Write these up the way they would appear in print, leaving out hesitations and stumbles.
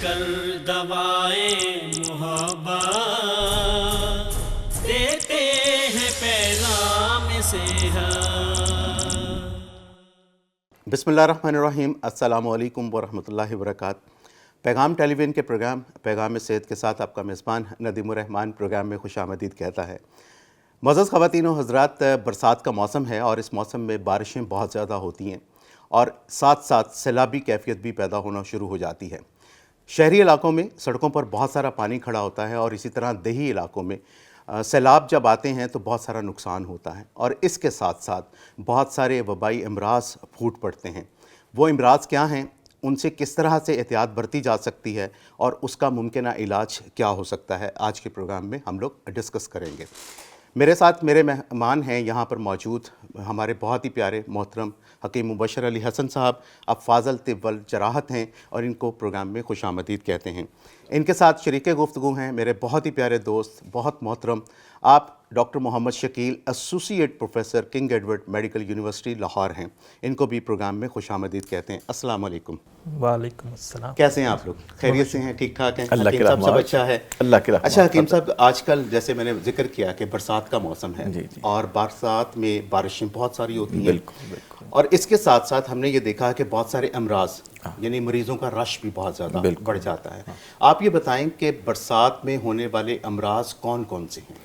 کر دوائیں محبت دیتے ہیں پیغام صحت۔ بسم اللہ الرحمن الرحیم۔ السلام علیکم ورحمۃ اللہ وبرکاتہ۔ پیغام ٹیلی ویژن کے پروگرام پیغام صحت کے ساتھ آپ کا میزبان ندیم الرحمان پروگرام میں خوش آمدید کہتا ہے۔ معزز خواتین و حضرات، برسات کا موسم ہے اور اس موسم میں بارشیں بہت زیادہ ہوتی ہیں اور ساتھ ساتھ سیلابی کیفیت بھی پیدا ہونا شروع ہو جاتی ہے۔ شہری علاقوں میں سڑکوں پر بہت سارا پانی کھڑا ہوتا ہے اور اسی طرح دیہی علاقوں میں سیلاب جب آتے ہیں تو بہت سارا نقصان ہوتا ہے اور اس کے ساتھ ساتھ بہت سارے وبائی امراض پھوٹ پڑتے ہیں۔ وہ امراض کیا ہیں، ان سے کس طرح سے احتیاط برتی جا سکتی ہے اور اس کا ممکنہ علاج کیا ہو سکتا ہے، آج کے پروگرام میں ہم لوگ ڈسکس کریں گے۔ میرے ساتھ میرے مہمان ہیں یہاں پر موجود ہمارے بہت ہی پیارے محترم حکیم مبشر علی حسن صاحب، اب فاضل طب والجراحت ہیں اور ان کو پروگرام میں خوش آمدید کہتے ہیں۔ ان کے ساتھ شریک گفتگو ہیں میرے بہت ہی پیارے دوست، بہت محترم آپ doctor Muhammad Shakeel, associate professor King Edward medical university Lahore ہیں، ان کو بھی پروگرام میں خوش آمدید کہتے ہیں۔ السلام علیکم۔ وعلیکم السلام۔ کیسے ہیں آپ لوگ؟ خیریت سے ہیں؟ ٹھیک ٹھاک ہیں؟ اللہ کی حکیم صاحب سب رحمت، اچھا ہے؟ اللہ کی رحمت۔ اچھا حکیم صاحب، آج کل جیسے میں نے ذکر کیا کہ برسات کا موسم ہے جی اور برسات میں بارشیں بہت ساری ہوتی ہیں، بالکل بالکل، اور اس کے ساتھ ساتھ ہم نے یہ دیکھا کہ بہت سارے امراض یعنی مریضوں کا رش بھی بہت زیادہ بڑھ جاتا ہے۔ آپ یہ بتائیں کہ برسات میں ہونے والے امراض کون کون سے ہیں؟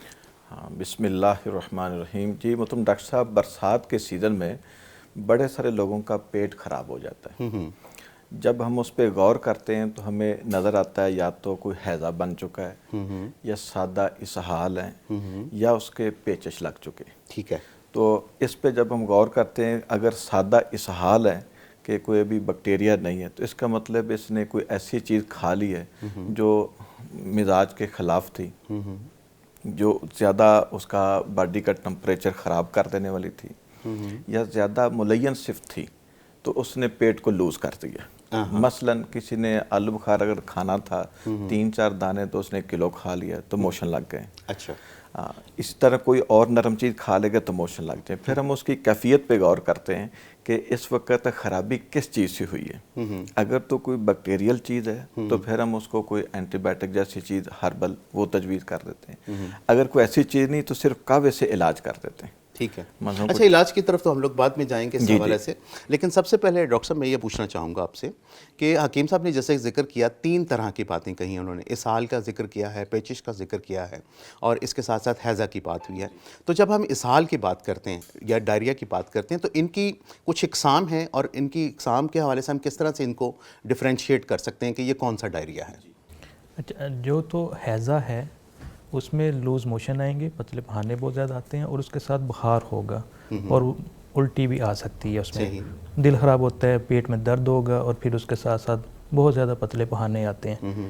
ہاں، بسم اللہ الرحمن الرحیم۔ جی محترم ڈاکٹر صاحب، برسات کے سیزن میں بڑے سارے لوگوں کا پیٹ خراب ہو جاتا ہے۔ جب ہم اس پہ غور کرتے ہیں تو ہمیں نظر آتا ہے یا تو کوئی ہیضہ بن چکا ہے یا سادہ اسہال ہے یا اس کے پیچش لگ چکے۔ ٹھیک ہے، تو اس پہ جب ہم غور کرتے ہیں، اگر سادہ اسہال ہے کہ کوئی ابھی بیکٹیریا نہیں ہے تو اس کا مطلب اس نے کوئی ایسی چیز کھا لی ہے جو مزاج کے خلاف تھی، جو زیادہ اس کا باڈی کا ٹمپریچر خراب کر دینے والی تھی یا زیادہ ملین صفت تھی، تو اس نے پیٹ کو لوز کر دیا۔ مثلاً کسی نے آلو بخار اگر کھانا تھا 3-4 دانے تو اس نے کلو کھا لیا تو موشن لگ گئے۔ اچھا، اس طرح کوئی اور نرم چیز کھا لے گا تو موشن لگ جائے۔ پھر ہم اس کی کیفیت پہ غور کرتے ہیں کہ اس وقت خرابی کس چیز سے ہوئی ہے۔ اگر تو کوئی بیکٹیریل چیز ہے تو پھر ہم اس کو کوئی اینٹی بائیوٹک جیسی چیز ہربل وہ تجویز کر دیتے ہیں۔ اگر کوئی ایسی چیز نہیں تو صرف قہوے سے علاج کر دیتے ہیں۔ ٹھیک ہے، اچھا علاج کی طرف تو ہم لوگ بعد میں جائیں گے اس حوالے سے، لیکن سب سے پہلے ڈاکٹر صاحب میں یہ پوچھنا چاہوں گا آپ سے کہ حکیم صاحب نے جیسے ذکر کیا 3 طرح کی باتیں کہی، انہوں نے اسہال کا ذکر کیا ہے، پیچش کا ذکر کیا ہے اور اس کے ساتھ ساتھ ہیضہ کی بات ہوئی ہے۔ تو جب ہم اسہال کی بات کرتے ہیں یا ڈائریا کی بات کرتے ہیں تو ان کی کچھ اقسام ہیں اور ان کی اقسام کے حوالے سے ہم کس طرح سے ان کو ڈفرینشیٹ کر سکتے ہیں کہ یہ کون سا ڈائریا ہے؟ اچھا، جو تو ہیضہ ہے اس میں لوز موشن آئیں گے، پتلے بہانے بہت زیادہ آتے ہیں اور اس کے ساتھ بخار ہوگا اور الٹی بھی آ سکتی ہے، اس میں دل خراب ہوتا ہے، پیٹ میں درد ہوگا اور پھر اس کے ساتھ ساتھ بہت زیادہ پتلے بہانے آتے ہیں۔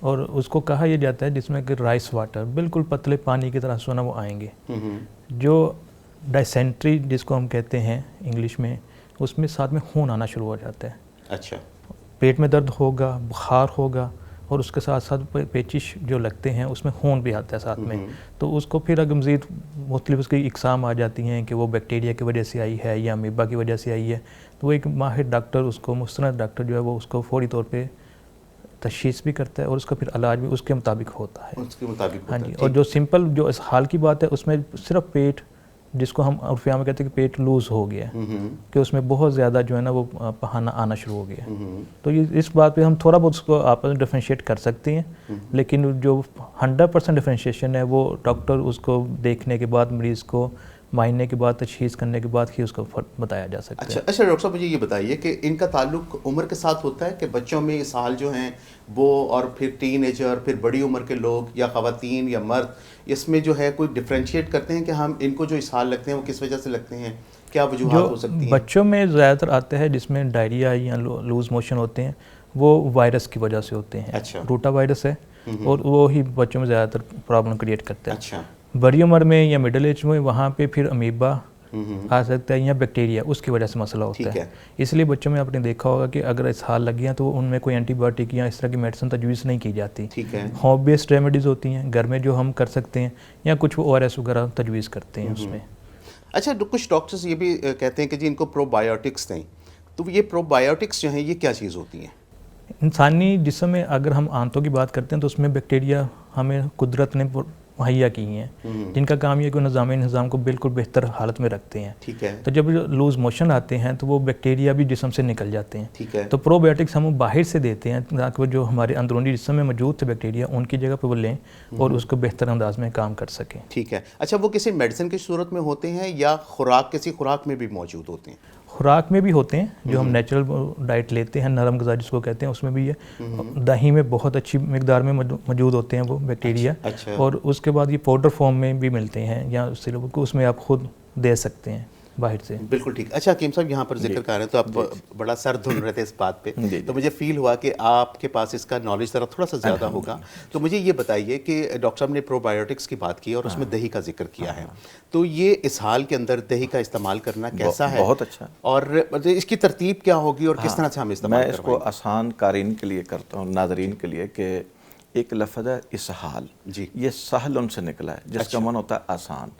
اور اس کو کہا یہ جاتا ہے جس میں کہ رائس واٹر، بالکل پتلے پانی کی طرح سونا وہ آئیں گے۔ جو ڈائسینٹری جس کو ہم کہتے ہیں انگلش میں، اس میں ساتھ میں خون آنا شروع ہو جاتا ہے۔ اچھا، پیٹ میں درد ہوگا، بخار ہوگا اور اس کے ساتھ ساتھ پیچش جو لگتے ہیں اس میں خون بھی آتا ہے ساتھ میں۔ تو اس کو پھر اگر مزید مختلف اس کی اقسام آ جاتی ہیں کہ وہ بیکٹیریا کی وجہ سے آئی ہے یا امیبا کی وجہ سے آئی ہے، تو وہ ایک ماہر ڈاکٹر اس کو مستند ڈاکٹر جو ہے وہ اس کو فوری طور پہ تشخیص بھی کرتا ہے اور اس کا پھر علاج بھی اس کے مطابق ہوتا ہے۔ اس کے مطابق ہاں جی، اور جو سمپل جو اسہال کی بات ہے اس میں صرف پیٹ، جس کو ہم عرف عام میں کہتے ہیں کہ پیٹ لوز ہو گیا ہے، کہ اس میں بہت زیادہ جو ہے نا وہ پہانا آنا شروع ہو گیا ہے، تو یہ اس بات پہ ہم تھوڑا بہت اس کو آپس میں ڈفرینشیٹ کر سکتے ہیں، لیکن جو 100% ڈفرینشیشن ہے وہ ڈاکٹر اس کو دیکھنے کے بعد، مریض کو معائنے کے بعد، تشخیص کرنے کے بعد ہی اس کو بتایا جا سکتا ہے۔ اچھا ڈاکٹر صاحب مجھے یہ بتائیے کہ ان کا تعلق عمر کے ساتھ ہوتا ہے کہ بچوں میں اسہال جو ہیں وہ، اور پھر ٹین ایجر، پھر بڑی عمر کے لوگ یا خواتین یا مرد، اس میں جو ہے کوئی ڈفرینشیٹ کرتے ہیں کہ ہم ان کو جو اسہال لگتے ہیں وہ کس وجہ سے لگتے ہیں، کیا وجوہات ہو سکتی ہیں؟ بچوں میں زیادہ تر آتا ہے جس میں ڈائریا یا لوز موشن ہوتے ہیں، وہ وائرس کی وجہ سے ہوتے ہیں۔ اچھا، روٹا وائرس ہے اور وہی بچوں میں زیادہ تر پرابلم کریٹ کرتا ہے۔ اچھا، بڑی عمر میں یا مڈل ایج میں وہاں پہ پھر امیبا آ سکتا ہے یا بیکٹیریا، اس کی وجہ سے مسئلہ ہوتا ہے۔ اس لیے بچوں میں آپ نے دیکھا ہوگا کہ اگر اسہال لگ گیا تو ان میں کوئی اینٹی بایوٹک یا اس طرح کی میڈیسن تجویز نہیں کی جاتی، ہوم بیسڈ ریمیڈیز ہوتی ہیں گھر میں جو ہم کر سکتے ہیں، یا کچھ او آر ایس وغیرہ تجویز کرتے ہیں اس میں۔ اچھا، کچھ ڈاکٹرز یہ بھی کہتے ہیں کہ جی ان کو پرو بایوٹکس دیں، تو یہ پرو بایوٹکس جو ہیں یہ کیا چیز ہوتی ہیں؟ इंसानी जिस्म में अगर हम आंतों की बात करते हैं तो उसमें बैक्टीरिया हमें कुदरत ने मुहैया की हैं, जिनका काम ये कि निज़ाम को बिल्कुल बेहतर हालत में रखते हैं। ठीक है। तो जब लूज़ मोशन आते हैं तो वो बैक्टीरिया भी जिस्म से निकल जाते हैं। ठीक है। तो प्रोबायोटिक्स हम बाहर से देते हैं ताकि वो जो हमारे अंदरूनी जिस्म में मौजूद थे बैक्टीरिया उनकी जगह पर वो लें और उसको बेहतर अंदाज में काम कर सकें। ठीक है। अच्छा, वो किसी मेडिसिन की सूरत में होते हैं या खुराक, किसी खुराक में भी मौजूद होते हैं? खुराक में भी होते हैं, जो हम नेचुरल डाइट लेते हैं, नरम ग़िज़ा जिसको कहते हैं, उसमें भी है। दही में बहुत अच्छी मिकदार में मौजूद होते हैं वो बैक्टीरिया। अच्छा। और उसके बाद ये पाउडर फॉर्म में भी मिलते हैं या सिरप को उसमें आप खुद दे सकते हैं बाहर से। बिल्कुल ठीक। अच्छा हकीम साहब, यहाँ पर जिक्र कर रहे हैं तो आप बड़ा सर धुन रहे थे इस बात पे, तो मुझे फील हुआ कि आपके पास इसका नॉलेज ज़रा थोड़ा सा ज़्यादा होगा। तो मुझे ये बताइए कि डॉक्टर साहब ने प्रोबायोटिक्स की बात की और उसमें दही का जिक्र किया है, तो ये इसहाल के अंदर दही का इस्तेमाल करना कैसा है? बहुत अच्छा। और इसकी तरतीब क्या होगी और किस तरह से हम इस्तेमाल मैं इसको आसान कारीन के लिए करता हूँ, नाज़रीन के लिए, कि एक लफ्ज़ है इसहाल जी, ये सहल उनसे निकला है जिसका मन होता है आसान,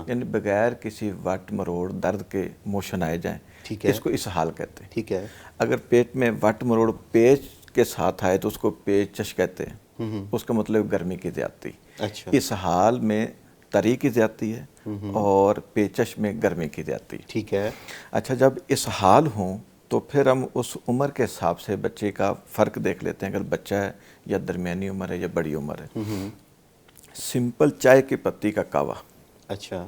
यानी बगैर किसी वट मरोड़ दर्द के मोशन आए जाएं, ठीक है, इसको इसहाल कहते हैं। ठीक है। अगर पेट में वट मरोड़ पेच के साथ आए तो उसको पेचश कहते हैं, उसका मतलब गर्मी की ज़्यादती। अच्छा। इसहाल में तरी की ज़्यादती है और पेचश में गर्मी की ज़्यादती। ठीक है। अच्छा, जब इसहाल हों तो फिर हम उस उम्र के हिसाब से बच्चे का फ़र्क देख लेते हैं, अगर बच्चा है या दरमियानी उम्र है या बड़ी उम्र है। सिंपल चाय की पत्ती का कावा, अच्छा,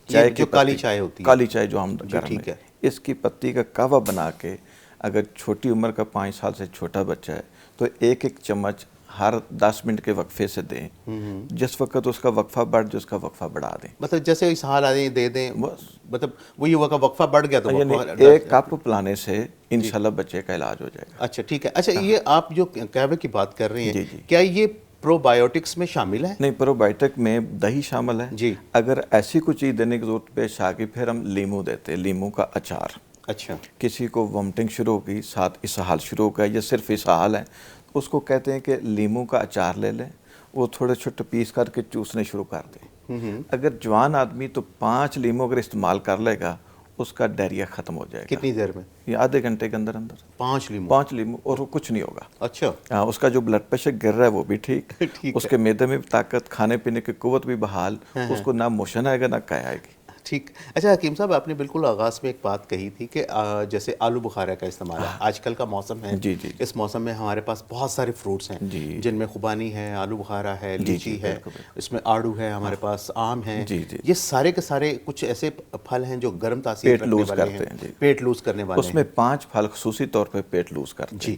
चाय की काली चाय होती है, काली चाय जो हम घर में, इसकी पत्ती का कावा बना के अगर छोटी उम्र का 5 साल से छोटा बच्चा है तो एक एक चम्मच हर 10 मिनट के वक्फे से दें। जिस वक्त उसका वक्फा बढ़ जाए उसका वक्फा बढ़ा दें, मतलब जैसे इस हाल आए दे दें, मतलब वही हुआ का वक्फा बढ़ गया तो एक कप पिलाने से इंशाल्लाह बच्चे का इलाज हो जाएगा। अच्छा, ठीक है। अच्छा, ये आप जो कहवे की बात कर रहे हैं, क्या ये प्रोबायोटिक्स में शामिल है? नहीं, प्रोबायोटिक में दही शामिल है जी। अगर ऐसी कोई चीज़ देने की जरूरत पेश आ गई फिर हम लीमू देते हैं, लीमू का अचार। अच्छा। किसी को वोमिटिंग शुरू हो गई, साथ इसहाल शुरू हो गया या सिर्फ इसहाल है, उसको कहते हैं कि लीमू का अचार ले लें, वो थोड़े छोटे पीस करके चूसने शुरू कर दें। अगर जवान आदमी तो 5 लीमू अगर इस्तेमाल कर लेगा उसका डायरिया ख़त्म हो जाएगा। कितनी देर में? ये आधे घंटे के अंदर अंदर 5 लीमू और वो कुछ नहीं होगा। अच्छा। हाँ, उसका जो ब्लड प्रेशर गिर रहा है वो भी ठीक उसके मैदे में भी ताकत, खाने पीने की कुव्वत भी बहाल, उसको ना मोशन आएगा ना काय आएगी। ठीक। अच्छा हकीम साहब, आपने बिल्कुल आगाज़ में एक बात कही थी कि जैसे आलू बुखारा का इस्तेमाल है, आजकल का मौसम है जी जी, इस मौसम में हमारे पास बहुत सारे फ्रूट्स हैं जिनमें खुबानी है, आलू बुखारा है, लीची है, इसमें आड़ू है, हमारे पास आम है, ये सारे के सारे कुछ ऐसे फल हैं जो गर्म तासीर पेट लूज करते हैं, पेट लूज करने वाले। उसमें 5 फल खुसूसी तौर पर पेट लूज करते हैं जी।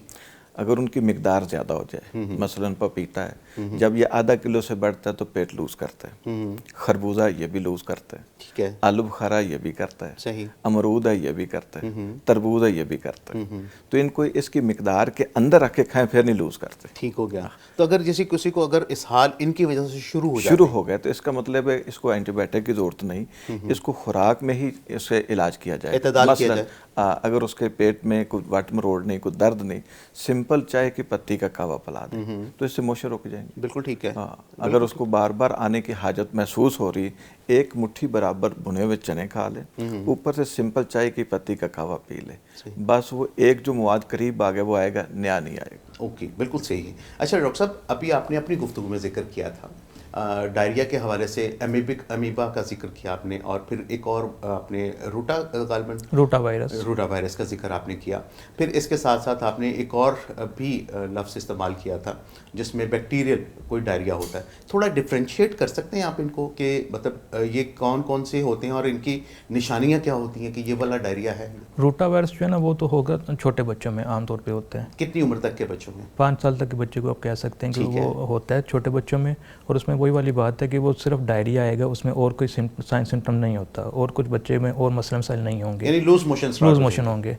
अगर उनकी मिकदार ज़्यादा हो जाए, मसलन पपीता है, जब ये आधा किलो से बढ़ता है तो पेट लूज करता है। खरबूजा ये भी लूज करता है, ठीक है। आलू बुखारा ये भी करता है, सही। अमरूद है ये भी करता है, तरबूज है ये भी करता है। तो इनको इसकी मिकदार के अंदर रख के खाएं फिर नहीं लूज करते। ठीक हो गया। तो अगर जैसे किसी को अगर इस हाल इनकी वजह से शुरू हो गया तो इसका मतलब है इसको एंटीबायोटिक की जरूरत नहीं, इसको खुराक में ही इससे इलाज किया जाए। अगर उसके पेट में कोई वट मरोड़ नहीं, कोई दर्द नहीं, सिंपल चाय की पत्ती का कावा पिला दें तो इससे मोशन रुक जाएंगे। बिल्कुल ठीक है। अगर उसको बार बार आने की हाजत महसूस हो रही, एक मुट्ठी बराबर भुने हुए चने खा ले, ऊपर से सिंपल चाय की पत्ती का कावा पी ले, बस वो एक जो मवाद करीब आ गया वो आएगा, नया नहीं आएगा। ओके, बिल्कुल सही है। अच्छा डॉक्टर साहब, अभी आपने अपनी गुफ्तगू में जिक्र किया था डायरिया के हवाले से अमीबा का जिक्र किया आपने, और फिर एक और आपने रोटा वायरस का जिक्र आपने किया। फिर इसके साथ साथ आपने एक और भी लफ्ज़ इस्तेमाल किया था जिसमें बैक्टीरियल कोई डायरिया होता है। थोड़ा डिफ्रेंशिएट कर सकते हैं आप इनको कि मतलब ये कौन कौन से होते हैं और इनकी निशानियाँ क्या होती हैं कि ये वाला डायरिया है? रोटा वायरस जो है ना वो तो होगा छोटे बच्चों में आमतौर पे होता है। कितनी उम्र तक के बच्चों में? 5 साल तक के बच्चे को आप कह सकते हैं कि वो होता है छोटे बच्चों में। और उसमें वही वाली बात है कि वो सिर्फ डायरिया आएगा, उसमें और कोई साइन सिम्टम नहीं होता, और कुछ बच्चे में और मसला मसाइल नहीं होंगे, यानी लूज मोशन होंगे।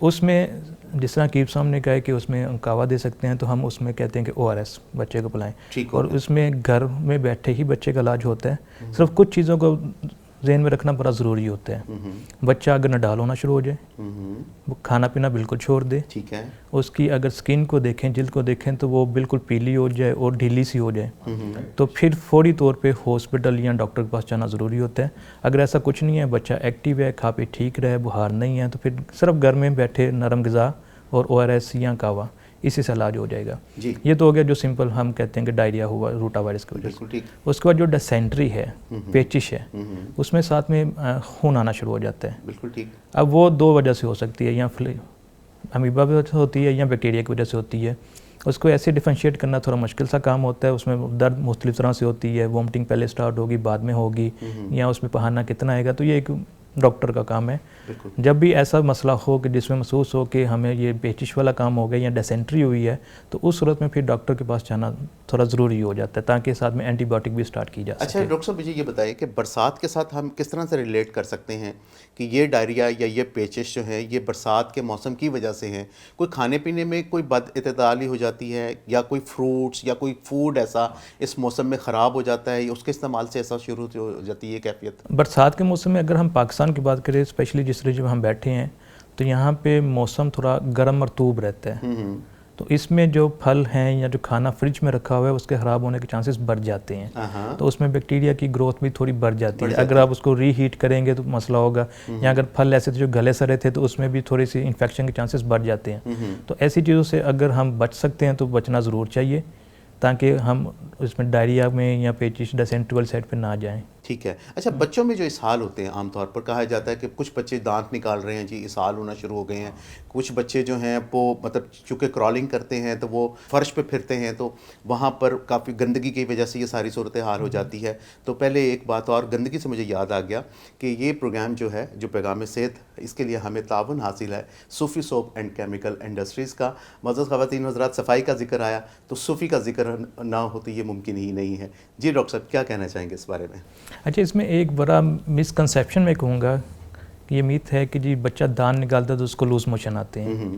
उसमें जिस तरह कीप साहब ने कहा कि उसमें कावा दे सकते हैं, तो हम उसमें कहते हैं कि ORS बच्चे को पिलाएं। और उसमें घर में बैठे ही बच्चे का इलाज होता है। सिर्फ कुछ चीज़ों को ज़हन में रखना बड़ा ज़रूरी होता है। बच्चा अगर नडाल होना शुरू हो जाए, वो खाना पीना बिल्कुल छोड़ दे, ठीक है। उसकी अगर स्किन को देखें, जिल्द को देखें तो वो बिल्कुल पीली हो जाए और ढीली सी हो जाए, तो फिर फौरी तौर पे हॉस्पिटल या डॉक्टर के पास जाना ज़रूरी होता है। अगर ऐसा कुछ नहीं है, बच्चा एक्टिव है, खा पी ठीक रहे, बुखार नहीं है, तो फिर सिर्फ घर में बैठे नरम ग़िज़ा और ORS या कावा इसी से इलाज हो जाएगा। जी। ये तो हो गया जो सिंपल हम कहते हैं कि डायरिया हुआ रोटा वायरस की वजह बिल्कुल से। ठीक। उसके बाद जो डिसेंट्री है, पेचिश है, उसमें साथ में खून आना शुरू हो जाता है। बिल्कुल ठीक। अब वो 2 वजह से हो सकती है, या अमीबा की वजह से होती है या बैक्टीरिया की वजह से होती है। उसको ऐसे डिफरेंशिएट करना थोड़ा मुश्किल सा काम होता है। उसमें दर्द मुख्तलिफ तरह से होती है, वॉमिटिंग पहले स्टार्ट होगी बाद में होगी, या उसमें पहाना कितना आएगा, तो ये एक डॉक्टर का काम है। जब भी ऐसा मसला हो कि जिसमें महसूस हो कि हमें ये पेचिश वाला काम हो गया या डिसेंट्री हुई है, तो उस सूरत में फिर डॉक्टर के पास जाना थोड़ा ज़रूरी हो जाता है, ताकि साथ में एंटीबायोटिक भी स्टार्ट की जा सके। अच्छा डॉक्टर साहब, मुझे ये बताइए कि बरसात के साथ हम किस तरह से रिलेट कर सकते हैं कि ये डायरिया या ये पेचिश जो है ये बरसात के मौसम की वजह से हैं? कोई खाने पीने में कोई बदइतदाली हो जाती है, या कोई फ्रूट्स या कोई फूड ऐसा इस मौसम में ख़राब हो जाता है, उसके इस्तेमाल से ऐसा शुरू हो जाती है कैफियत? बरसात के मौसम में अगर हम पाकिस्तान की बात करें, स्पेशली जिस रीजन में हम बैठे हैं, तो यहाँ पे मौसम थोड़ा गर्म मरतूब रहता है। तो इसमें जो फल हैं या जो खाना फ्रिज में रखा हुआ है उसके ख़राब होने के चांसेस बढ़ जाते हैं। तो उसमें बैक्टीरिया की ग्रोथ भी थोड़ी बढ़ जाती है। अगर आप उसको रीहीट करेंगे तो मसला होगा, या अगर फल ऐसे थे जो गले सड़े थे तो उसमें भी थोड़ी सी इन्फेक्शन के चांसेस बढ़ जाते हैं। तो ऐसी चीज़ों से अगर हम बच सकते हैं तो बचना ज़रूर चाहिए, ताकि हम उसमें डायरिया में या पेचिश डिसेंट्री वाली साइड पर ना जाएँ। ठीक है। अच्छा, बच्चों में जो इसहाल होते हैं आमतौर पर कहा जाता है कि कुछ बच्चे दांत निकाल रहे हैं जी, इसहाल होना शुरू हो गए हैं। कुछ बच्चे जो हैं वो मतलब चूँकि क्रॉलिंग करते हैं तो वो फर्श पे फिरते हैं, तो वहाँ पर काफ़ी गंदगी की वजह से ये सारी सूरत हाल हो जाती है। तो पहले एक बात और, गंदगी से मुझे याद आ गया कि ये प्रोग्राम जो है, जो पैगाम सेहत, इसके लिए हमें ताउन हासिल है सूफ़ी सोप एंड केमिकल इंडस्ट्रीज़ का। मज़ीद ख़वातीन हज़रात, सफाई का जिक्र आया तो सूफ़ी का जिक्र ना हो तो ये मुमकिन ही नहीं है। जी डॉक्टर साहब, क्या कहना चाहेंगे इस बारे में? अच्छा, इसमें एक बड़ा मिसकंसेप्शन मैं कहूँगा कि ये मिथ है कि जी बच्चा दांत निकालता है तो उसको लूज़ मोशन आते हैं।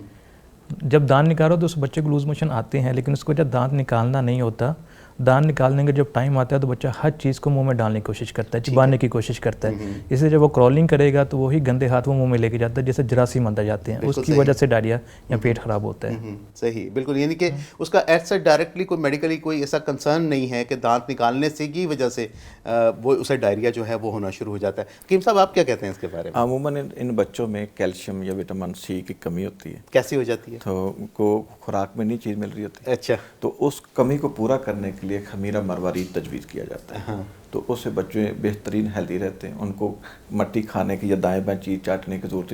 जब दांत निकालो तो उस बच्चे को लूज़ मोशन आते हैं, लेकिन उसको जब दांत निकालना नहीं होता, दांत निकालने का जब टाइम आता है तो बच्चा हर चीज़ को मुंह में डालने की कोशिश करता है, चिबाने की कोशिश करता है। इसलिए जब वो क्रॉलिंग करेगा तो वही गंदे हाथ वो मुंह में लेके जाता है, जैसे जरासीम अंदर जाते हैं, उसकी वजह से डायरिया या पेट ख़राब होता है। सही, बिल्कुल। यानी कि उसका ऐसा डायरेक्टली कोई मेडिकली कोई ऐसा कंसर्न नहीं है कि दांत निकालने से की वजह से वो उसे डायरिया जो है वो होना शुरू हो जाता है। कीम साहब, आप क्या कहते हैं इसके बारे में? अमूमन इन बच्चों में कैल्शियम या विटामिन सी की कमी होती है। कैसी हो जाती है? तो उनको खुराक में नहीं चीज़ मिल रही होती। अच्छा। तो उस कमी को पूरा करने के लिए खमीरा मरवारीद तजवीज़ किया जाता है। हाँ। तो उससे बच्चे बेहतरीन हेल्दी रहते हैं, उनको मट्टी खाने की या दाएं बाएं चीज़ चाटने की ज़रूरत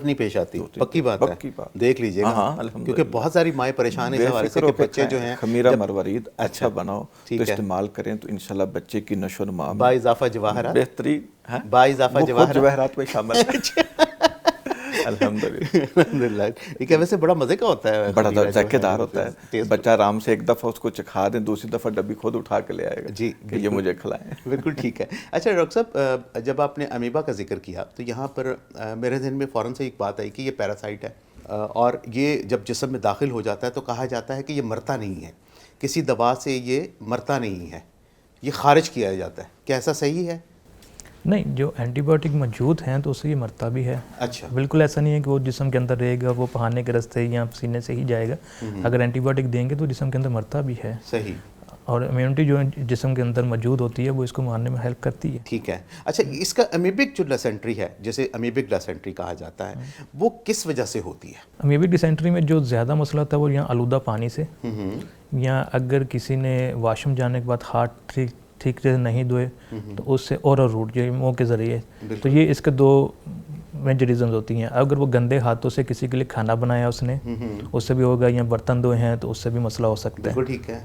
नहीं पेश आती। पक्की बात है, देख लीजिएगा। हाँ, क्योंकि बहुत सारी माएँ परेशान है इस हवाले से कि बच्चे जो हैं खमीरा मरवारीद अच्छा बनाओ तो इस्तेमाल करें तो इंशाल्लाह बच्चे की नशो नुमा बाइज़ाफ़ा जवाहरात बेहतरीन, बाइज़ाफ़ा जवाहरात में शामिल है। अल्हम्दुलिल्लाह। ये क्या वैसे बड़ा मज़े का होता है, बड़ा जायकेदार होता है। बच्चा आराम से एक दफ़ा उसको चखा दें, दूसरी दफ़ा डब्बी खुद उठा के ले आएगा जी कि ये मुझे खिलाएं। बिल्कुल ठीक है। अच्छा डॉक्टर साहब, जब आपने अमीबा का जिक्र किया तो यहाँ पर मेरे ज़हन में फ़ौरन से एक बात आई कि ये पैरासाइट है, और ये जब जिस्म में दाखिल हो जाता है तो कहा जाता है कि ये मरता नहीं है, किसी दवा से ये मरता नहीं है, ये खारिज किया जाता है। क्या ऐसा सही है? नहीं, जो एंटीबायोटिक मौजूद हैं तो उससे ये मरता भी है। अच्छा। बिल्कुल ऐसा नहीं है कि वो जिस्म के अंदर रहेगा, वो पहाने के रास्ते या सीने से ही जाएगा। अगर एंटीबायोटिक देंगे तो जिस्म के अंदर मरता भी है। सही। और इम्यूनिटी जो जिस्म के अंदर मौजूद होती है वो इसको मारने में हेल्प करती है। ठीक है। अच्छा, इसका अमीबिक जो डिसेंट्री है, जैसे अमीबिक डिसेंट्री कहा जाता है, वो किस वजह से होती है? अमीबिक डिसेंट्री में जो ज़्यादा मसला होता है वो यहाँ आलूदा पानी से, या अगर किसी ने वाशरूम जाने के बाद हाथ ठीक से नहीं धोए तो उससे ओरल रूट जो मुँह के ज़रिए, तो ये इसके 2 मेजर रीज़न होती हैं। अगर वो गंदे हाथों से किसी के लिए खाना बनाया उसने, उससे भी होगा, या बर्तन धोए हैं तो उससे भी मसला हो सकता है। बिल्कुल ठीक है,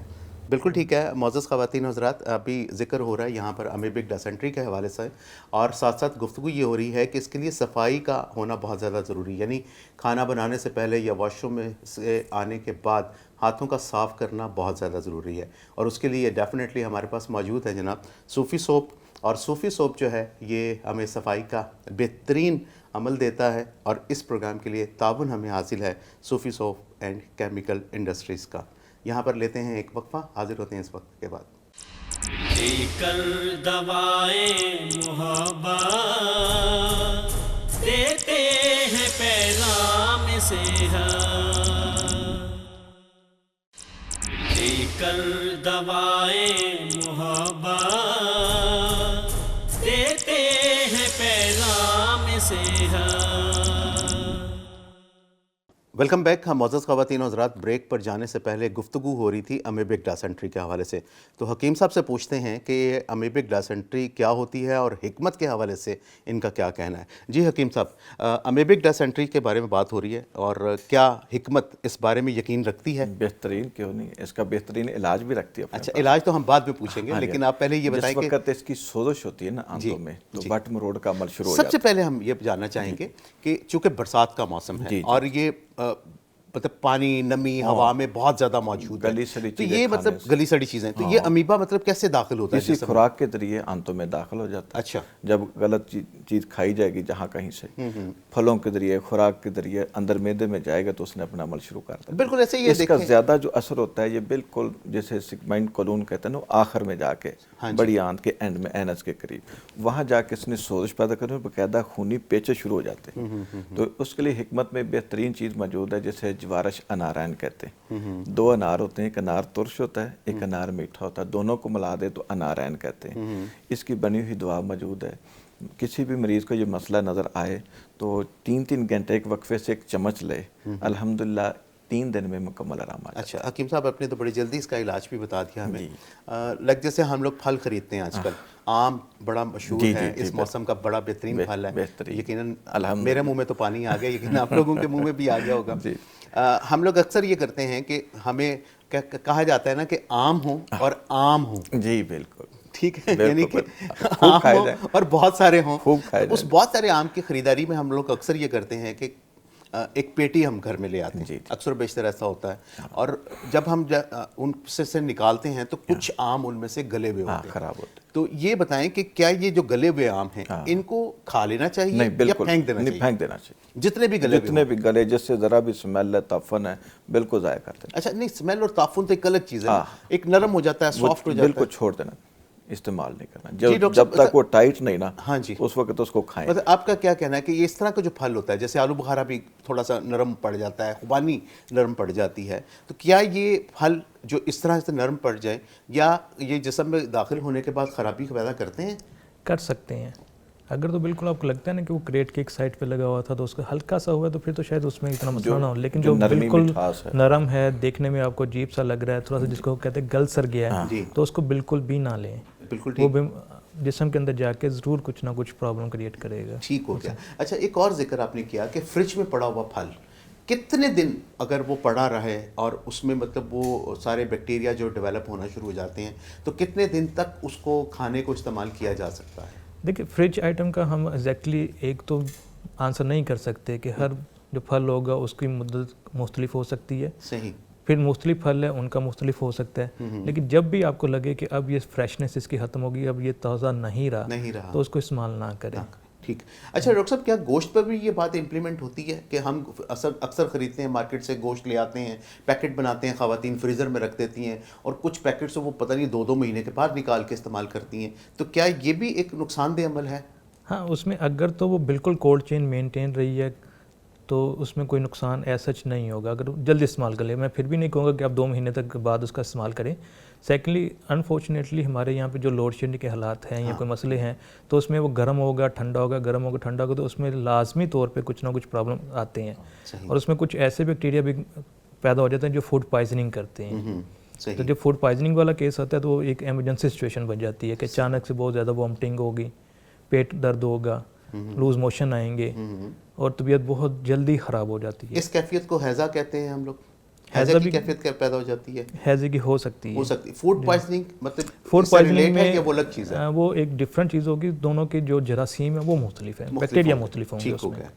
बिल्कुल ठीक है। मौजूद ख़वातीन हज़रात, अभी जिक्र हो रहा है यहाँ पर अमीबिक डिसेंट्री के हवाले से, और साथ साथ गुफ्तगू ये हो रही है कि इसके लिए सफाई का होना बहुत ज़्यादा ज़रूरी है। यानी खाना बनाने से पहले या वॉशरूम में से आने के बाद हाथों का साफ़ करना बहुत ज़्यादा ज़रूरी है, और उसके लिए डेफिनेटली हमारे पास मौजूद है जनाब सूफ़ी सोप। और सूफ़ी सोप जो है ये हमें सफाई का बेहतरीन अमल देता है, और इस प्रोग्राम के लिए ताउन हमें हासिल है सूफ़ी सोप एंड केमिकल इंडस्ट्रीज़ का। यहाँ पर लेते हैं एक वक्फा, हाजिर होते हैं इस वक्त के बाद। लेकर दवाएं मोहब्बत देते हैं पैगाम सेहत, लेकर दवाएं मोहब्बत देते हैं पैगाम सेहत। Welcome back. हम मोअज़्ज़ज़ ख़वातीन और हज़रात, ब्रेक पर जाने से पहले गुफ्तगू हो रही थी अमीबिक डायसेंट्री के हवाले से। तो हकीम साहब से पूछते हैं कि ये अमीबिक डायसेंट्री क्या होती है और हिकमत के हवाले से इनका क्या कहना है। जी हकीम साहब, अमीबिक डायसेंट्री के बारे में बात हो रही है और क्या हिकमत इस बारे में यकीन रखती है? बेहतरीन क्यों नहीं, इसका बेहतरीन इलाज भी रखती है। अच्छा, इलाज तो हम बाद में पूछेंगे, लेकिन आप पहले ये बताएं कि जिस वक्त इसकी सोजश होती है ना आंतों में, तो बट मरोड़ का अमल शुरू हो जाता सबसे पहले हम ये जानना चाहेंगे कि चूँकि बरसात का मौसम है और ये मतलब पानी, नमी हवा में बहुत ज़्यादा मौजूद है, गली सड़ी तो ये मतलब गली सड़ी चीज़ें, तो ये अमीबा मतलब कैसे दाखिल होता है? इसी खुराक के जरिए आंतों में दाखिल हो जाता है। अच्छा, जब गलत चीज़ खाई जाएगी जहाँ कहीं से, फलों के जरिए, खुराक के जरिए अंदर मैदे में जाएगा तो उसने अपना अमल शुरू कर दिया। बिल्कुल ऐसे ही इसका ज़्यादा जो असर होता है ये बिल्कुल जैसे सिगमेंट कोलून कहते हैं ना, आखिर में जाके बड़ी आंत के एंड में, एनस के करीब, वहाँ जाके इसने सोजिश पैदा करने, बाकायदा खूनी पेचे शुरू हो जाते हैं। तो उसके लिए हिकमत में बेहतरीन चीज़ मौजूद है जिसे जवारश अनारायन कहते हैं। दो अनार होते हैं, एक अनार तुर्श होता है, एक अनार मीठा होता है, दोनों को मिला दे तो अनारायन कहते हैं। इसकी बनी हुई दुआ मौजूद है। किसी भी मरीज़ को ये मसला नज़र आए तो 3-3 घंटे एक वक्फे से एक चम्मच ले, अल्हम्दुलिल्लाह 3 दिन में मुकम्मल आराम आ जाता है। अच्छा, हकीम साहब आपने तो बड़ी जल्दी इसका इलाज भी बता दिया हमें। लग जैसे हम लोग फल खरीदते हैं आजकल, आम बड़ा मशहूर है, इस मौसम का बड़ा बेहतरीन फल है, यकीनन मेरे मुंह में तो पानी आ गया, यकीनन आप लोगों के मुंह में भी आ गया होगा। हम लोग अक्सर ये करते हैं कि हमें कहा जाता है ना कि आम हो और आम हो। जी बिल्कुल, ठीक है, यानी कि आम हो और बहुत सारे हों। उस बहुत सारे आम की ख़रीदारी में हम लोग अक्सर ये करते हैं कि एक पेटी हम घर में ले आते हैं, अक्सर बेशतर ऐसा होता है, और जब हम उनसे से निकालते हैं तो कुछ आम उनमें से गले हुए होते हैं, ख़राब होते हैं। तो ये बताएं कि क्या ये जो गले हुए आम हैं इनको खा लेना चाहिए या फेंक देना चाहिए? फेंक देना चाहिए। जितने भी गले जिससे ज़रा भी स्मेल है, ताफन है, बिल्कुल ज़ाया करते हैं। अच्छा, नहीं, स्मेल और ताफुन तो एक अलग चीज़ है, एक नरम हो जाता है, सॉफ्ट हो जाता है, बिल्कुल छोड़ देना, इस्तेमाल नहीं करना जब तक वो टाइट नहीं ना। हाँ जी, उस वक्त उसको खाएं। मतलब आपका क्या कहना है कि ये इस तरह का जो फल होता है, जैसे आलू बुखारा भी थोड़ा सा नरम पड़ जाता है, खुबानी नरम पड़ जाती है, तो क्या ये फल जो इस तरह से नरम पड़ जाए या ये जिस्म में दाखिल होने के बाद ख़राबी पैदा करते हैं? कर सकते हैं। अगर तो बिल्कुल आपको लगता है ना कि वो क्रेट के एक साइड पे लगा हुआ था तो उसका हल्का सा हुआ तो फिर तो शायद उसमें इतना मसला ना हो, लेकिन जो बिल्कुल नरम है, देखने में आपको अजीब सा लग रहा है, थोड़ा सा जिसको कहते हैं गल सर गया है, तो उसको बिल्कुल भी ना लें। बिल्कुल वो जिस्म के अंदर जाके ज़रूर कुछ ना कुछ प्रॉब्लम क्रिएट करेगा। ठीक हो गया। अच्छा, एक और जिक्र आपने किया कि फ्रिज में पड़ा हुआ फल कितने दिन अगर वो पड़ा रहे और उसमें मतलब वो सारे बैक्टीरिया जो डेवलप होना शुरू हो जाते हैं, तो कितने दिन तक उसको खाने को इस्तेमाल किया जा सकता है? देखिए, फ्रिज आइटम का हम एग्जैक्टली एक तो आंसर नहीं कर सकते कि हर जो फल होगा उसकी मुद्दत मुख्तलिफ हो सकती है। सही। फिर मुख्तलिफ फल है उनका मुख्तलिफ हो सकता है, लेकिन जब भी आपको लगे कि अब ये फ्रेशनेस इसकी ख़त्म होगी, अब ये ताज़ा नहीं रहा तो उसको इस्तेमाल ना करें। ठीक। अच्छा डॉक्टर साहब, क्या गोश्त पर भी ये बात इम्प्लीमेंट होती है कि हम अक्सर ख़रीदते हैं मार्केट से, गोश्त ले आते हैं, पैकेट बनाते हैं, ख़वातीन फ्रीज़र में रख देती हैं और कुछ पैकेट से वो पता नहीं 2-2 महीने के बाद निकाल के इस्तेमाल करती हैं, तो क्या ये भी एक नुकसानदेह अमल है? हाँ, उसमें अगर तो वो बिल्कुल कोल्ड चेन मेंटेन रही है तो उसमें कोई नुकसान ऐसा सच नहीं होगा अगर जल्दी इस्तेमाल कर ले। मैं फिर भी नहीं कहूँगा कि आप 2 महीने तक बाद उसका इस्तेमाल करें। सेकेंडली, अनफॉर्चुनेटली हमारे यहाँ पे जो लोड शेडिंग के हालात हैं या कोई मसले हैं तो उसमें वो गर्म होगा, ठंडा होगा, गर्म होगा, ठंडा होगा, तो उसमें लाजमी तौर पे कुछ ना कुछ प्रॉब्लम आते हैं और उसमें कुछ ऐसे बैक्टीरिया भी पैदा हो जाते हैं जो फूड पॉइजनिंग करते हैं। तो जब फूड पॉइजनिंग वाला केस आता है तो वो एक एमरजेंसी सिचुएशन बन जाती है कि अचानक से बहुत ज़्यादा वॉमिटिंग होगी, पेट दर्द होगा, लूज मोशन आएंगे और तबीयत बहुत जल्दी ख़राब हो जाती है। इस कैफियत को हैज़ा कहते हैं हम लोग। हैज़ा की कैफियत क्या पैदा हो जाती है? हैज़े की हो सकती है। फूड पॉइजनिंग मतलब फूड पॉइजनिंग में वो अलग चीज़ है, वो एक डिफरेंट चीज़ होगी। दोनों के जो जरासीम है वो मुख्तलिफ है, बैक्टीरिया मुख्तलिफ होंगे।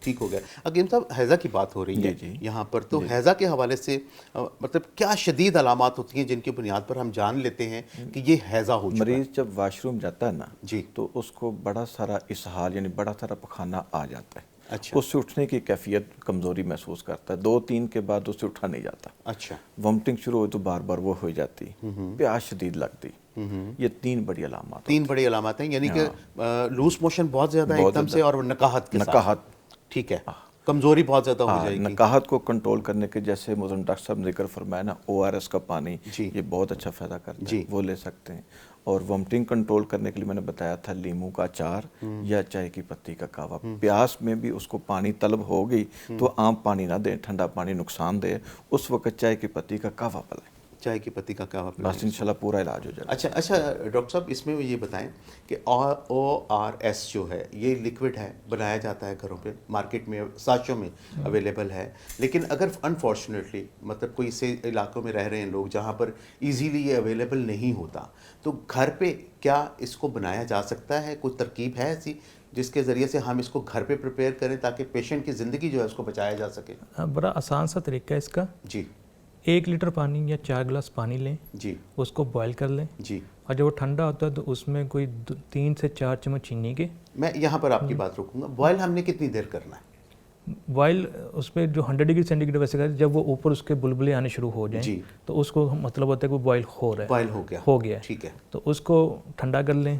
ठीक हो गया। हकीम साहब, हैज़ा की बात हो रही है यहाँ पर, तो हैज़ा के हवाले से मतलब क्या शदीद अलामात होती हैं जिनकी बुनियाद पर हम जान लेते हैं कि ये हैज़ा हो चुका है? मरीज़ जब वाशरूम जाता है ना जी, तो उसको बड़ा सारा इसहाल यानी बड़ा सारा पखाना आ जाता है। अच्छा। उससे उठने की कैफियत कमज़ोरी महसूस करता है, 2-3 के बाद उससे उठा नहीं जाता। अच्छा। वॉमिटिंग शुरू हो तो बार बार वो हो जाती, प्यास शदीद लगती। ये 3 बड़ी अलामत हैं, यानी कि लूज मोशन बहुत ज़्यादा एकदम से और नकाहत के साथ। ठीक है, کمزوری بہت زیادہ ہو جائے گی. نکاہت کو کنٹرول کرنے کے جیسے محترم ڈاکٹر صاحب نے ذکر فرمایا نا ORS کا پانی یہ بہت اچھا فائدہ کرتا ہے, وہ لے سکتے ہیں. اور ومٹنگ کنٹرول کرنے کے لیے میں نے بتایا تھا لیمو کا اچار یا چائے کی پتی کا کہوا. پیاس میں بھی اس کو پانی طلب ہو گئی تو عام پانی نہ دیں, ٹھنڈا پانی نقصان دے, اس وقت چائے کی پتی کا کہوا پلائیں, چائے کی پتی کا کہوا پلائیں, بس انشاءاللہ پورا علاج ہو جائے گا. اچھا ڈاکٹر صاحب اس میں یہ بتائیں کہ ORS جو ہے یہ لیکوڈ ہے, بنایا جاتا ہے گھروں پہ, مارکیٹ میں ساشوں میں اویلیبل ہے, لیکن اگر انفارچونیٹلی مطلب کوئی سے علاقوں میں رہ رہے ہیں لوگ جہاں پر ایزیلی یہ اویلیبل نہیں ہوتا, تو گھر پہ کیا اس کو بنایا جا سکتا ہے؟ کوئی ترکیب ہے ایسی جس کے ذریعے سے ہم اس کو گھر پہ پریپیئر کریں تاکہ پیشنٹ کی زندگی جو ہے اس کو بچایا جا سکے؟ بڑا آسان سا طریقہ ہے اس کا. جی 1 لیٹر پانی یا 4 گلاس پانی لیں, جی اس کو بوائل کر لیں, جی, اور جب وہ ٹھنڈا ہوتا ہے تو اس میں کوئی 3 سے 4 چمچ چینی کے. میں یہاں پر آپ کی بات روکوں گا. بوائل ہم نے کتنی دیر کرنا ہے؟ بوائل اس پہ جو 100 ڈگری سینٹی گریڈ ویسے کریں, جب وہ اوپر اس کے بلبلے آنے شروع ہو جائیں تو اس کو مطلب ہوتا ہے کہ وہ بوائل ہو رہا ہے, بوائل ہو گیا, ٹھیک ہے. تو اس کو ٹھنڈا کر لیں,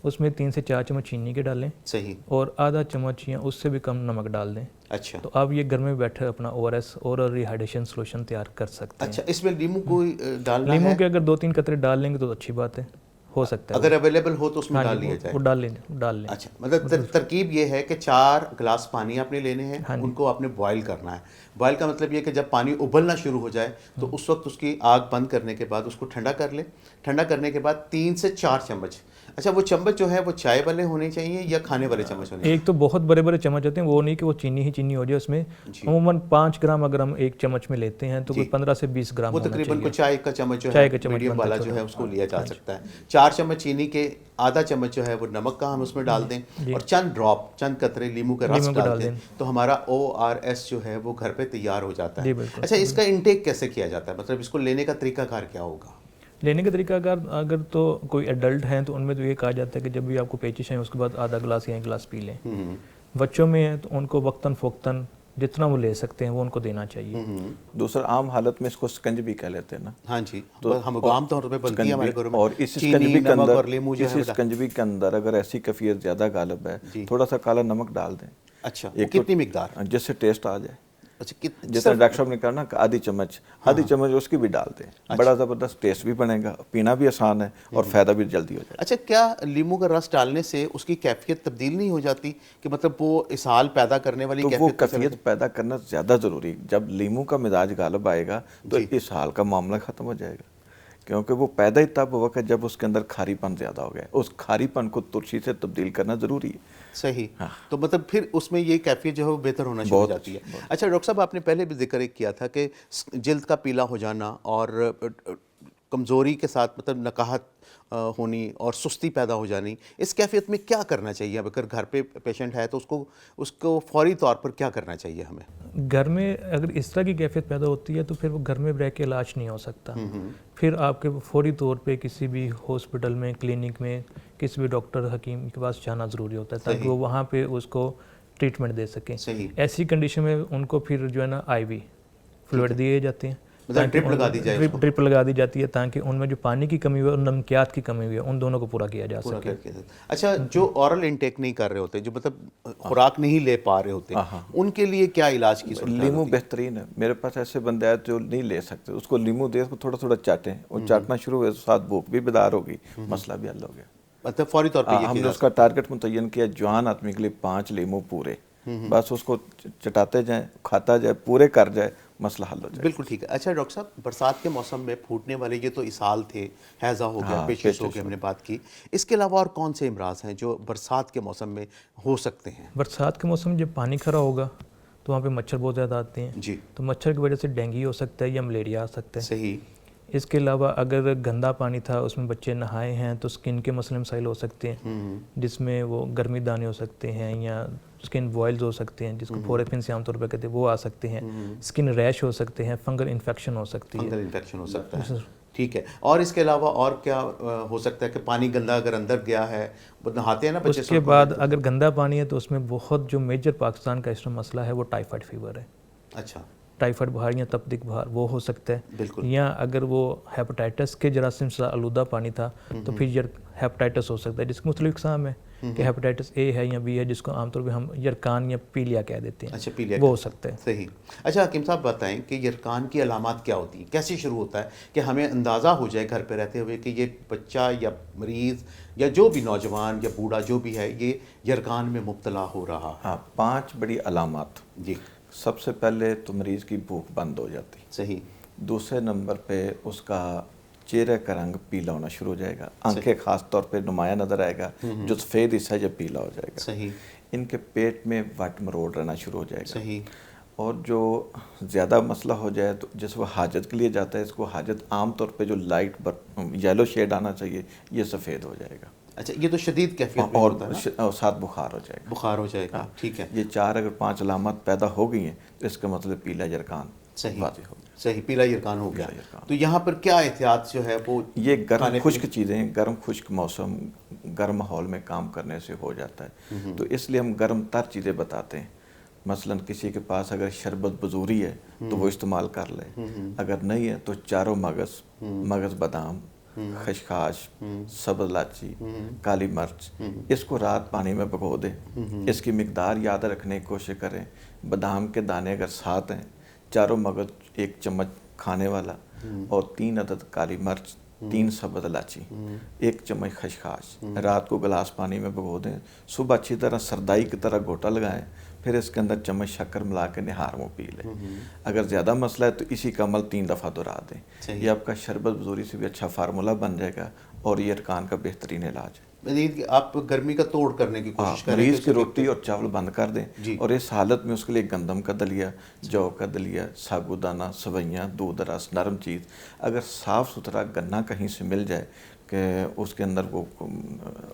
اس میں 3 سے 4 چمچ چینی کے ڈالیں, صحیح, اور آدھا چمچ یا اس سے بھی کم نمک ڈال دیں. اچھا, تو آپ یہ گھر میں بیٹھے اپنا ORS اور ریہائیڈریشن سولوشن تیار کر سکتے ہیں. اچھا, اس میں لیمو کو ڈالنا ہے؟ لیمو کے اگر 2-3 قطرے ڈال لیں گے تو اچھی بات ہے, ہو سکتا ہے اگر اویلیبل ہو تو اس میں ڈال لیا جائے. وہ ڈال لیں. اچھا, مطلب ترکیب یہ ہے کہ 4 گلاس پانی آپ نے لینے ہیں, ان کو آپ نے بوائل کرنا ہے. بوائل کا مطلب یہ کہ جب پانی ابلنا شروع ہو جائے تو اس وقت اس کی آگ بند کرنے کے بعد اس کو ٹھنڈا کر لیں. ٹھنڈا کرنے کے بعد 3 سے 4 چمچ, اچھا وہ چمچ جو ہے وہ چائے والے ہونے چاہیے یا کھانے والے چمچ ہونے چاہیے؟ ایک تو بہت بڑے بڑے چمچ ہوتے ہیں, وہ نہیں کہ وہ چینی ہی چینی ہو جائے اس میں. عموماً 5 گرام اگر ہم ایک چمچ میں لیتے ہیں تو کوئی 15 سے 20 گرام وہ تقریباً کو چائے کا چمچ جو ہے میڈیم والا جو ہے اس کو لیا جا سکتا ہے. 4 چمچ چینی کے, آدھا چمچ جو ہے وہ نمک کا ہم اس میں ڈال دیں, اور چند قطرے لیمو کا رس ڈال دیں, تو ہمارا ORS جو ہے وہ گھر پہ تیار ہو جاتا ہے. اچھا, اس کا انٹیک کیسے کیا جاتا ہے, مطلب اس کو لینے کا طریقہ کار کیا ہوگا؟ لینے کا طریقہ کار اگر تو کوئی ایڈلٹ ہیں تو ان میں تو یہ کہا جاتا ہے کہ جب بھی آپ کو پیچش ہیں اس کے بعد آدھا گلاس یا 1 گلاس پی لیں. بچوں میں ہیں تو ان کو وقتاً فوقتاً جتنا وہ لے سکتے ہیں وہ ان کو دینا چاہیے. دوسرا عام حالت میں اس کو سکنجبی کہہ لیتے ہیں نا. ہاں جی, تو ہم عام طور پہ بنتی ہے ہمارے گھروں میں. اور اس سکنجبی کے اندر اگر ایسی کیفیت زیادہ غالب ہے تھوڑا سا کالا نمک ڈال دیں. اچھا, کتنی مقدار؟ جس سے ٹیسٹ آ جائے. اچھا, جیسے ڈاکٹر صاحب نے کہا نا آدھی چمچ اس کی بھی ڈال دیں, بڑا زبردست ٹیسٹ بھی بنے گا, پینا بھی آسان ہے اور فائدہ بھی جلدی ہو جائے. اچھا, کیا لیمو کا رس ڈالنے سے اس کی کیفیت تبدیل نہیں ہو جاتی کہ مطلب وہ اسہال پیدا کرنے والی کیفیت پیدا کرنا زیادہ ضروری. جب لیمو کا مزاج غالب آئے گا تو اسہال کا معاملہ ختم ہو جائے گا, کیونکہ وہ پیدا ہی تب ہوا کہ جب اس کے اندر کھاری پن زیادہ ہو گیا. اس کھاری پن کو ترشی سے تبدیل کرنا ضروری ہے. صحیح, تو مطلب پھر اس میں یہ کیفیت جو ہے وہ بہتر ہونا شروع ہو جاتی ہے. اچھا ڈاکٹر صاحب, آپ نے پہلے بھی ذکر کیا تھا کہ جلد کا پیلا ہو جانا اور کمزوری کے ساتھ مطلب نکاہت ہونی اور سستی پیدا ہو جانی, اس کیفیت میں کیا کرنا چاہیے؟ اب اگر گھر پہ پیشنٹ ہے تو اس کو فوری طور پر کیا کرنا چاہیے ہمیں؟ گھر میں اگر اس طرح کی کیفیت پیدا ہوتی ہے تو پھر وہ گھر میں رہ کے علاج نہیں ہو سکتا. پھر آپ کے فوری طور پہ کسی بھی ہاسپٹل میں, کلینک میں, کسی بھی ڈاکٹر حکیم کے پاس جانا ضروری ہوتا ہے تاکہ وہ وہاں پہ اس کو ٹریٹمنٹ دے سکیں. ایسی کنڈیشن میں ان کو پھر جو ہے نا IV فلوئڈ دیے جاتے ہیں, ڈرپ لگا دی جاتی ہے تاکہ ان میں جو پانی کی کمی ہوئی اور نمکیات کی کمی ہوئی ہے ان دونوں کو پورا کیا جا سکے. اچھا, جو اورل انٹیک نہیں کر رہے ہوتے, جو مطلب خوراک نہیں لے پا رہے ہوتے, ان کے لیے کیا علاج کی صورت؟ لیمو بہترین ہے. میرے پاس ایسے بندے آئے جو نہیں لے سکتے, اس کو لیمو دے, اس کو تھوڑا تھوڑا چاٹیں, اور چاٹنا شروع ہوئے ساتھ بھوک بھی بیدار ہوگی, مسئلہ بھی حل ہو گیا. مطلب فوری طور پہ ہم نے اس کا ٹارگٹ متعین کیا, جوان آدمی کے لیے 5 لیمو پورے, بس اس کو چٹاتے جائیں, کھاتا جائے, پورے کر جائے, مسئلہ حل ہو جائے. بالکل ٹھیک ہے. اچھا ڈاکٹر صاحب, برسات کے موسم میں پھوٹنے والے, یہ تو اسہال تھے, ہیضہ ہو گیا, پیچش ہو گیا, ہم نے بات کی, اس کے علاوہ اور کون سے امراض ہیں جو برسات کے موسم میں ہو سکتے ہیں؟ برسات کے موسم میں جب پانی کھڑا ہوگا تو وہاں پہ مچھر بہت زیادہ آتے ہیں. جی, تو مچھر کی وجہ سے ڈینگی ہو سکتا ہے یا ملیریا آ سکتا ہے. صحیح. اس کے علاوہ اگر گندا پانی تھا, اس میں بچے نہائے ہیں, تو سکن کے مسئلے مسائل ہو سکتے ہیں, جس میں وہ گرمی دانے ہو سکتے ہیں یا سکن بوائلز ہو سکتے ہیں, جس کو فورے سے عام طور پہ کہتے ہیں, وہ آ سکتے ہیں. سکن ریش ہو سکتے ہیں, فنگل انفیکشن ہو سکتی ہے. فنگل انفیکشن ہو سکتا ہے, ٹھیک ہے. اور اس کے علاوہ اور کیا ہو سکتا ہے کہ پانی گندا اگر اندر گیا ہے, نہاتے ہیں نا بچے, اس کے بعد اگر گندا پانی ہے تو اس میں بہت جو میجر پاکستان کا اس میں مسئلہ ہے وہ ٹائیفائڈ فیور ہے. اچھا, ٹائیفائڈ بخار یا تپدق بخار وہ ہو سکتا ہے. بالکل. یا اگر وہ ہیپاٹائٹس کے جراثیم سے آلودہ پانی تھا تو پھر ہیپاٹائٹس ہو سکتا ہے, جس کی مختلف اقسام ہیں. کہ हेपेटाइटिस ए है या बी है, जिसको आमतौर पे हम यरकान या पीलिया कह देते हैं। अच्छा, पीलिया वो हो सकता है। सही। अच्छा हकीम साहब बताएं कि यरकान की अलामात क्या होती हैं, कैसे शुरू होता है कि हमें अंदाज़ा हो जाए घर पे रहते हुए कि ये बच्चा या मरीज़ या जो भी नौजवान या बूढ़ा जो भी है ये यरकान में मुब्तला हो रहा है? हाँ, 5 बड़ी अलामात। जी। सबसे पहले तो मरीज़ की भूख बंद हो जाती। सही। दूसरे नंबर पे उसका चेहरे का रंग पीला होना शुरू हो जाएगा, आंखें खास तौर पे नुमाया नज़र आएगा, जो सफ़ेद हिस्सा जब पीला हो जाएगा। सही। इनके पेट में वट मरोड़ रहना शुरू हो जाएगा। सही। और जो ज़्यादा मसला हो जाए तो जैसे वो हाजत के लिए जाता है, इसको हाजत आम तौर पे जो लाइट येलो शेड आना चाहिए ये सफ़ेद हो जाएगा। अच्छा, ये तो शदीद कैफियत में होता है ना? और साथ बुखार हो जाएगा। बुखार हो जाएगा, ठीक है। ये 4 अगर 5 अलामत पैदा हो गई हैं तो इसका मतलब पीला यरकान सही वाज़ेह हो गया। सही, पीला यरकान हो गया। पीला यरकान। तो यहाँ पर क्या एहतियात जो है वो ये गर्म खुश्क चीज़ें, गर्म खुश्क मौसम, गर्म माहौल में काम करने से हो जाता है, तो इसलिए हम गर्म तर चीज़ें बताते हैं। मसलन किसी के पास अगर शरबत बजूरी है तो वो इस्तेमाल कर ले, अगर नहीं है तो चारों मगज़ बादाम, खशखाश, सब्ज़ इलायची, काली मिर्च, इसको रात पानी में भिगो दें। इसकी मिकदार याद रखने की कोशिश करें। बादाम के दाने अगर 7 हैं, चारों मगज़ 1 चम्मच खाने वाला, और 3 अदद काली मिर्च, 3 सब्ज़ इलायची, 1 चम्मच खशखाश, रात को गिलास पानी में भिगो दें। सुबह अच्छी तरह सरदाई की तरह घोटा लगाएं, फिर इसके अंदर चम्मच शक्कर मिला के निहार मुँह पी लें। अगर ज़्यादा मसला है तो इसी का अमल 3 दफ़ा दोहरा दें। ये आपका शरबत बजूरी से भी अच्छा फार्मूला बन जाएगा और ये यरकान का बेहतरीन इलाज है। आप गर्मी का तोड़ करने की कोशिश करें। मरीज़ की रोटी और चावल बंद कर दें, और इस हालत में उसके लिए गंदम का दलिया, जौ का दलिया, साबूदाना, सवैयाँ, दूध रस, नरम चीज़, अगर साफ़ सुथरा गन्ना कहीं से मिल जाए कि उसके अंदर वो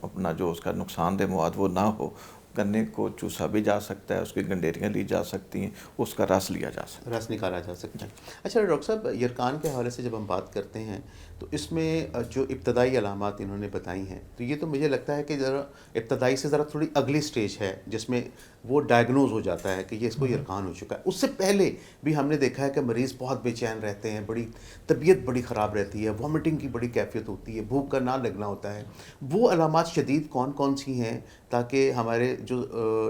अपना जो उसका नुकसानदेह मवाद वो ना हो, गन्ने को चूसा भी जा सकता है, उसकी गंडेरियाँ ली जा सकती हैं, उसका रस लिया जा सकता है, रस निकाला जा सकता है। अच्छा डॉक्टर साहब, यरकान के हवाले से जब हम बात करते हैं तो इसमें जो इब्तदाई अलामात इन्होंने बताई हैं, तो ये तो मुझे लगता है कि ज़रा इब्तदाई से ज़रा थोड़ी अगली स्टेज है जिसमें वो डायग्नोज हो जाता है कि ये इसको यरकान हो चुका है। उससे पहले भी हमने देखा है कि मरीज़ बहुत बेचैन रहते हैं, बड़ी तबीयत बड़ी ख़राब रहती है, वॉमिटिंग की बड़ी कैफियत होती है, भूख का ना लगना होता है। वो अलामात शदीद कौन कौन सी हैं ताकि हमारे जो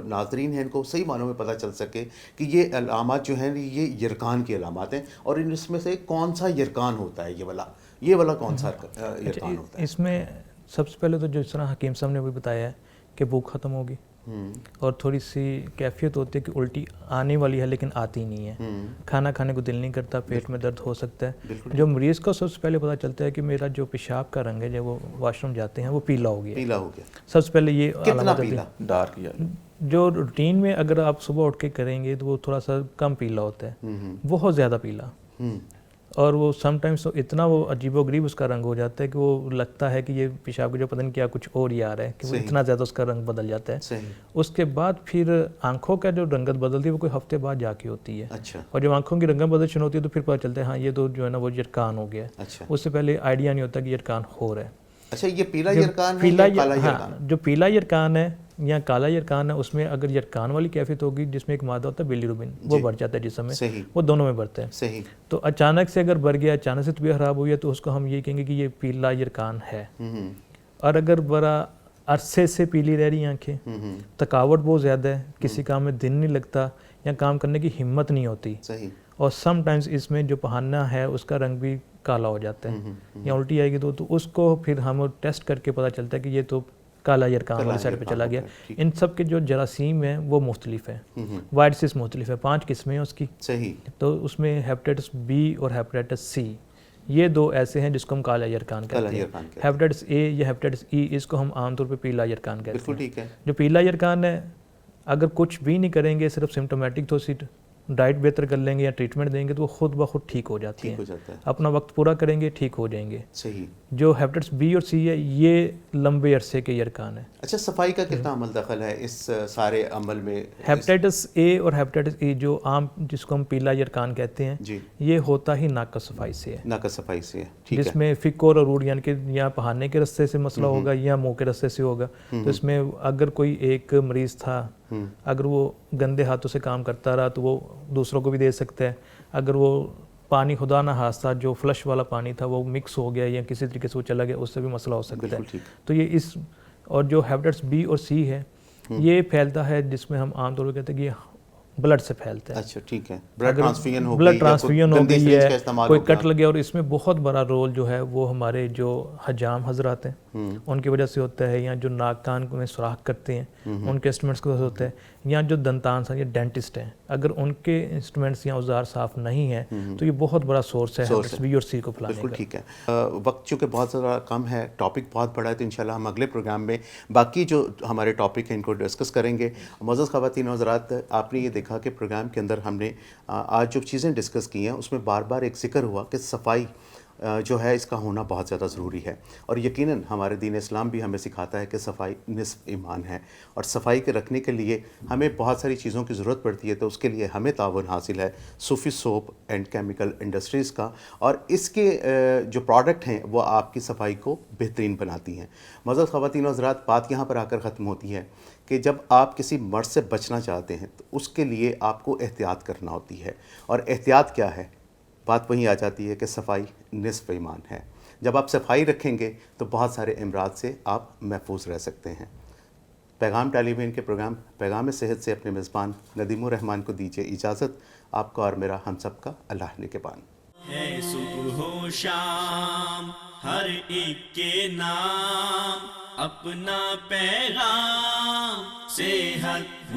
नाज़रीन हैं इनको सही मानों में पता चल सके कि ये अलामात जो हैं ये यरकान की अलामात हैं, और इनमें से कौन सा यरकान होता है, ये वाला कौन सा यरकान होता है? इसमें सबसे पहले तो जिस तरह हकीम साहब ने भी बताया है कि भूख ख़त्म होगी और थोड़ी सी कैफियत होती है कि उल्टी आने वाली है लेकिन आती नहीं है, खाना खाने को दिल नहीं करता, पेट में दर्द हो सकता है। जो मरीज़ को सबसे पहले पता चलता है कि मेरा जो पेशाब का रंग है, जब वो वॉशरूम जाते हैं वो पीला हो गया। सबसे पहले ये कितना पीला? Dark yellow. जो रूटीन में अगर आप सुबह उठ के करेंगे तो वो थोड़ा सा कम पीला होता है, बहुत ज़्यादा पीला, और वो समटाइम्स तो इतना वो अजीबोगरीब उसका रंग हो जाता है कि वो लगता है कि ये पेशाब का जो पता नहीं क्या कुछ और ही आ रहा है, कि वो इतना ज़्यादा उसका रंग बदल जाता है। उसके बाद फिर आंखों का जो रंगत बदलती है वो कोई हफ्ते बाद जाके होती है। अच्छा। और जब आंखों की रंगत बदल शुरू होती है तो फिर पता चलता है हाँ ये तो जो है ना वो यरकान हो गया है। अच्छा। उससे पहले आइडिया नहीं होता कि यरकान हो रहा है। अच्छा, ये पीला यरकान है या काला यरकान? जो पीला यरकान है या काला यरकान है, उसमें अगर यरकान वाली कैफियत होगी जिसमें एक मादा होता है बिलीरुबिन, वो बढ़ जाता है जिसमें, वो दोनों में बढ़ता है। सही। तो अचानक से अगर बढ़ गया, अचानक से तबीयत खराब हुई है तो उसको हम ये कहेंगे कि ये पीला यरकान है। और अगर बड़ा अरसे से पीली रह रही आंखें, थकावट बहुत ज़्यादा है, किसी काम में दिल नहीं लगता या काम करने की हिम्मत नहीं होती, सही, और समटाइम्स इसमें जो पहाना है उसका रंग भी काला हो जाता है या उल्टी आएगी तो उसको फिर हम टेस्ट करके पता चलता है कि ये तो काला यरकान वाली साइड पे चला गया। इन सब के जो जरासीम हैं वो मुख्तलिफ हैं, वायरसेस मुख्तलिफ है, 5 किस्में हैं उसकी। सही। तो उसमें हेपेटाइटिस बी और हेपेटाइटिस सी, ये 2 ऐसे हैं जिसको हम काला यरकान कहते हैं। हेपेटाइटिस ए या हेपेटाइटिस ई, इसको हम आमतौर पर पीला यरकान कहते हैं। बिल्कुल ठीक है। जो पीला यरकान है, अगर कुछ भी नहीं करेंगे, सिर्फ सिम्टोमेटिक थोड़ी सी डाइट बेहतर कर लेंगे या ट्रीटमेंट देंगे तो वो खुद ब खुद ठीक हो जाती है। अपना वक्त पूरा करेंगे ठीक हो जाएंगे। सही। जो हेपेटाइटिस बी और सी है ये लंबे अरसे के यरकान है। अच्छा, सफाई का कितना अमल दखल है इस सारे अमल में? हेपेटाइटिस ए और हेपेटाइटिस ई जो आम जिसको हम पीला यरकान कहते हैं जी, ये होता ही नाक सफाई से है। नाक सफाई से है, जिसमें फिकोर और रूड यानी कि या पहाने के रास्ते से मसला होगा या मुँह के रास्ते से होगा। तो इसमें अगर कोई एक मरीज़ था, अगर वो गंदे हाथों से काम करता रहा तो वो दूसरों को भी दे सकता है। अगर वो पानी खुदा ना हादसा जो फ्लश वाला पानी था वो मिक्स हो गया या किसी तरीके से वो चला गया, उससे भी मसला हो सकता है। तो ये इस اور جو ہیپاٹائٹس بی اور سی ہے یہ پھیلتا ہے جس میں ہم عام طور پر کہتے ہیں کہ یہ بلڈ سے پھیلتا ہے. اچھا ٹھیک ہے, بلڈ ٹرانسفیوژن ہو بلڈ ٹرانسفیوژن ہو گئی ہے, کوئی کٹ لگے. لگے, اور اس میں بہت بڑا رول جو ہے وہ ہمارے جو حجام حضرات ہیں ان کی وجہ سے ہوتا ہے, یا جو ناک کان میں سوراخ کرتے ہیں ان کے انسٹرومنٹس کی وجہ سے ہوتا ہے, یا جو دنتان یا ڈینٹسٹ ہیں اگر ان کے انسٹرومنٹس یا اوزار صاف نہیں ہیں تو یہ بہت بڑا سورس ہے ہیپاٹائٹس بی اور سی کو پھیلانے کا. بالکل ٹھیک ہے. وقت چونکہ بہت زیادہ کم ہے, ٹاپک بہت بڑا ہے, تو انشاءاللہ ہم اگلے پروگرام میں باقی جو ہمارے ٹاپک ہیں ان کو ڈسکس کریں گے. معزز خواتین و حضرات, آپ نے یہ دیکھا کہ پروگرام کے اندر ہم نے آج جو چیزیں ڈسکس کی ہیں اس میں بار بار ایک ذکر ہوا کہ صفائی جو ہے اس کا ہونا بہت زیادہ ضروری ہے, اور یقیناً ہمارے دین اسلام بھی ہمیں سکھاتا ہے کہ صفائی نصف ایمان ہے, اور صفائی کے رکھنے کے لیے ہمیں بہت ساری چیزوں کی ضرورت پڑتی ہے. تو اس کے لیے ہمیں تعاون حاصل ہے صوفی سوپ اینڈ کیمیکل انڈسٹریز کا, اور اس کے جو پروڈکٹ ہیں وہ آپ کی صفائی کو بہترین بناتی ہیں. معزز خواتین و حضرات, بات یہاں پر آ کر ختم ہوتی ہے کہ جب آپ کسی مرض سے بچنا چاہتے ہیں تو اس کے لیے آپ کو احتیاط کرنا ہوتی ہے, اور احتیاط کیا ہے؟ بات وہیں آ جاتی ہے کہ صفائی نصف ایمان ہے. جب آپ صفائی رکھیں گے تو بہت سارے امراض سے آپ محفوظ رہ سکتے ہیں. پیغام ٹیلی ویژن کے پروگرام پیغام صحت سے اپنے میزبان ندیم الرحمان کو دیجیے اجازت. آپ کا اور میرا ہم سب کا اللہ نگہبان. ہے صبح و شام ہر ایک کے نام اپنا پیغام صحت.